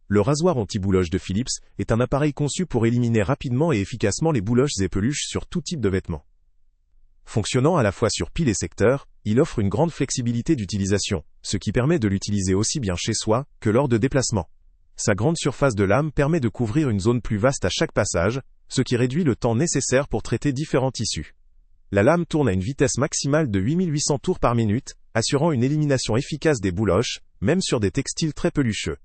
Le rasoir anti-bouloches de Philips est un appareil conçu pour éliminer rapidement et efficacement les bouloches et peluches sur tout type de vêtements. Fonctionnant à la fois sur pile et secteur, il offre une grande flexibilité d'utilisation, ce qui permet de l'utiliser aussi bien chez soi que lors de déplacements. Sa grande surface de lame permet de couvrir une zone plus vaste à chaque passage, ce qui réduit le temps nécessaire pour traiter différents tissus. La lame tourne à une vitesse maximale de 8800 tours par minute, assurant une élimination efficace des bouloches, même sur des textiles très pelucheux.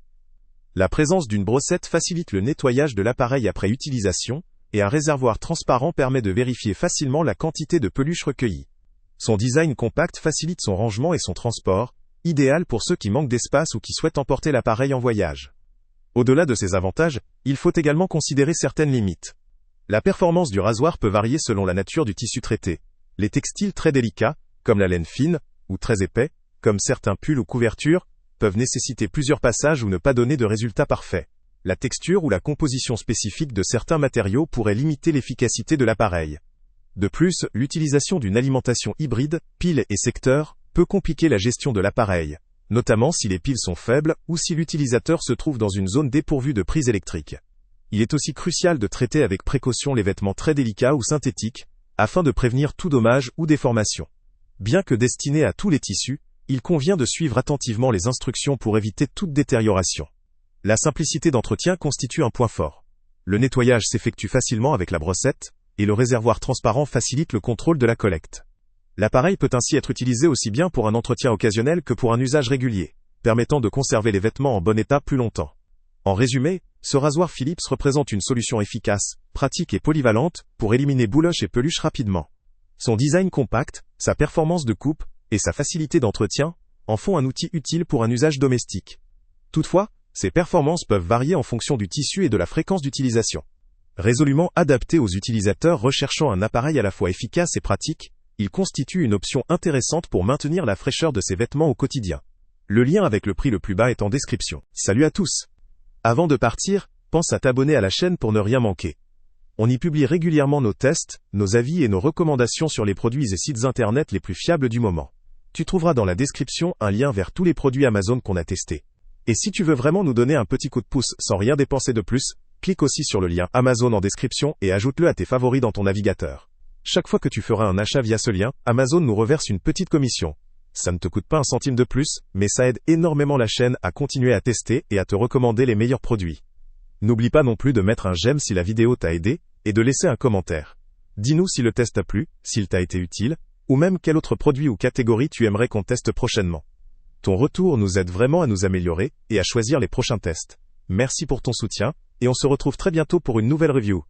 La présence d'une brossette facilite le nettoyage de l'appareil après utilisation, et un réservoir transparent permet de vérifier facilement la quantité de peluche recueillie. Son design compact facilite son rangement et son transport, idéal pour ceux qui manquent d'espace ou qui souhaitent emporter l'appareil en voyage. Au-delà de ces avantages, il faut également considérer certaines limites. La performance du rasoir peut varier selon la nature du tissu traité. Les textiles très délicats, comme la laine fine, ou très épais, comme certains pulls ou couvertures, peuvent nécessiter plusieurs passages ou ne pas donner de résultat parfait. La texture ou la composition spécifique de certains matériaux pourrait limiter l'efficacité de l'appareil. De plus, l'utilisation d'une alimentation hybride, pile et secteur, peut compliquer la gestion de l'appareil, notamment si les piles sont faibles ou si l'utilisateur se trouve dans une zone dépourvue de prise électrique. Il est aussi crucial de traiter avec précaution les vêtements très délicats ou synthétiques, afin de prévenir tout dommage ou déformation. Bien que destiné à tous les tissus, il convient de suivre attentivement les instructions pour éviter toute détérioration. La simplicité d'entretien constitue un point fort. Le nettoyage s'effectue facilement avec la brossette, et le réservoir transparent facilite le contrôle de la collecte. L'appareil peut ainsi être utilisé aussi bien pour un entretien occasionnel que pour un usage régulier, permettant de conserver les vêtements en bon état plus longtemps. En résumé, ce rasoir Philips représente une solution efficace, pratique et polyvalente pour éliminer bouloches et peluches rapidement. Son design compact, sa performance de coupe et sa facilité d'entretien en font un outil utile pour un usage domestique. Toutefois, ses performances peuvent varier en fonction du tissu et de la fréquence d'utilisation. Résolument adapté aux utilisateurs recherchant un appareil à la fois efficace et pratique, il constitue une option intéressante pour maintenir la fraîcheur de ses vêtements au quotidien. Le lien avec le prix le plus bas est en description. Salut à tous! Avant de partir, pense à t'abonner à la chaîne pour ne rien manquer. On y publie régulièrement nos tests, nos avis et nos recommandations sur les produits et sites internet les plus fiables du moment. Tu trouveras dans la description un lien vers tous les produits Amazon qu'on a testés. Et si tu veux vraiment nous donner un petit coup de pouce sans rien dépenser de plus, clique aussi sur le lien Amazon en description et ajoute-le à tes favoris dans ton navigateur. Chaque fois que tu feras un achat via ce lien, Amazon nous reverse une petite commission. Ça ne te coûte pas un centime de plus, mais ça aide énormément la chaîne à continuer à tester et à te recommander les meilleurs produits. N'oublie pas non plus de mettre un j'aime si la vidéo t'a aidé, et de laisser un commentaire. Dis-nous si le test t'a plu, s'il t'a été utile, ou même quel autre produit ou catégorie tu aimerais qu'on teste prochainement. Ton retour nous aide vraiment à nous améliorer et à choisir les prochains tests. Merci pour ton soutien, et on se retrouve très bientôt pour une nouvelle review.